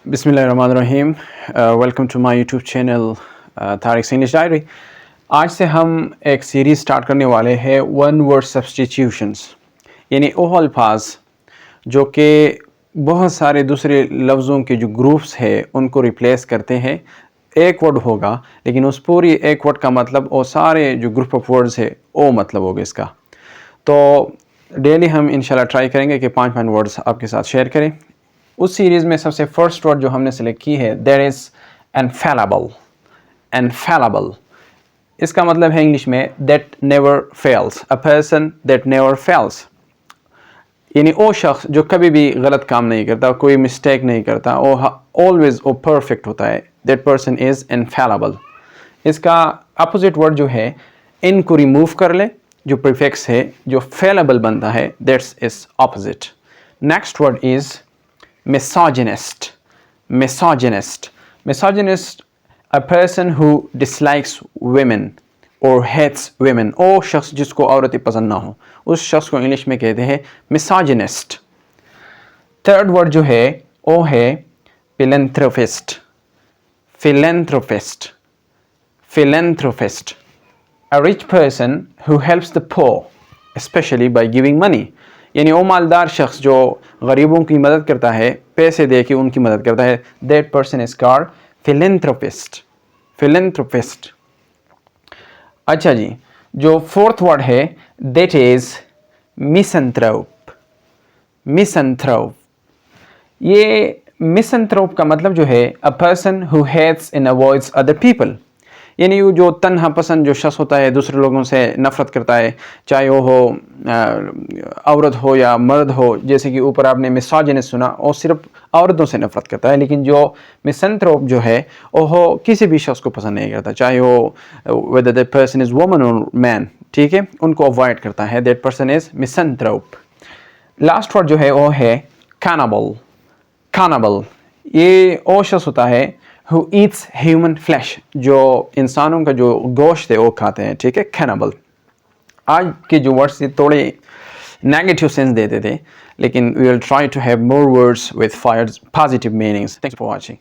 बिस्मिल्लाहिर्रहमानिर्रहीम। Welcome to my YouTube channel Tariq English diary. आज से हम एक सीरीज़ स्टार्ट करने वाले हैं वन वर्ड सब्स्टिट्यूशंस, यानी वो अल्फाज जो कि बहुत सारे दूसरे लफ्ज़ों के जो ग्रुप्स है उनको रिप्लेस करते हैं। एक वर्ड होगा लेकिन उस पूरी एक वर्ड का मतलब वो सारे जो ग्रुप ऑफ वर्ड्स है वो मतलब होगा इसका। तो डेली हम इंशाल्लाह ट्राई करेंगे कि 5 वर्ड्स आपके साथ शेयर करें। उस सीरीज़ में सबसे फर्स्ट वर्ड जो हमने सेलेक्ट की है देयर इज़ infallible। infallible इसका मतलब है इंग्लिश में that never fails, a person that never fails, यानी वो शख्स जो कभी भी गलत काम नहीं करता, कोई मिस्टेक नहीं करता, वो ऑलवेज वो परफेक्ट होता है। that person is infallible। इसका अपोजिट वर्ड जो है इन को रिमूव कर ले, जो प्रीफिक्स है जो फेलेबल बनता है that's is opposite. Next word is misogynist। misogynist misogynist a person who dislikes women or hates women। वो शख्स जिसको औरतें पसंद ना हो उस शख्स को इंग्लिश में कहते हैं misogynist। थर्ड वर्ड जो है वो है philanthropist। philanthropist philanthropist a rich person who helps the poor especially by giving money। यानी वो मालदार शख्स जो गरीबों की मदद करता है, पैसे दे के उनकी मदद करता है, that person is called philanthropist। philanthropist। अच्छा जी, जो फोर्थ वर्ड है that is misanthrope। misanthrope ये misanthrope का मतलब जो है a person who hates and avoids other people। यानी वो जो तन्हा पसंद जो शख्स होता है, दूसरे लोगों से नफ़रत करता है, चाहे वो हो औरत हो या मर्द हो। जैसे कि ऊपर आपने मिसोजिनिस्ट सुना, वो सिर्फ औरतों से नफ़रत करता है, लेकिन जो मिसंथ्रोप जो है वो किसी भी शख्स को पसंद नहीं करता, चाहे वो whether that person is woman or man, ठीक है, उनको अवॉइड करता है। that person is misanthrope। Last word जो है वो है cannibal। cannibal ये वो शख्स होता है who eats human flesh, जो इंसानों का जो गोश्त है वो खाते हैं, ठीक है, cannibal। आज के जो वर्ड्स थोड़े नेगेटिव सेंस देते थे, लेकिन we will try to have more words with positive meanings। Thanks for watching।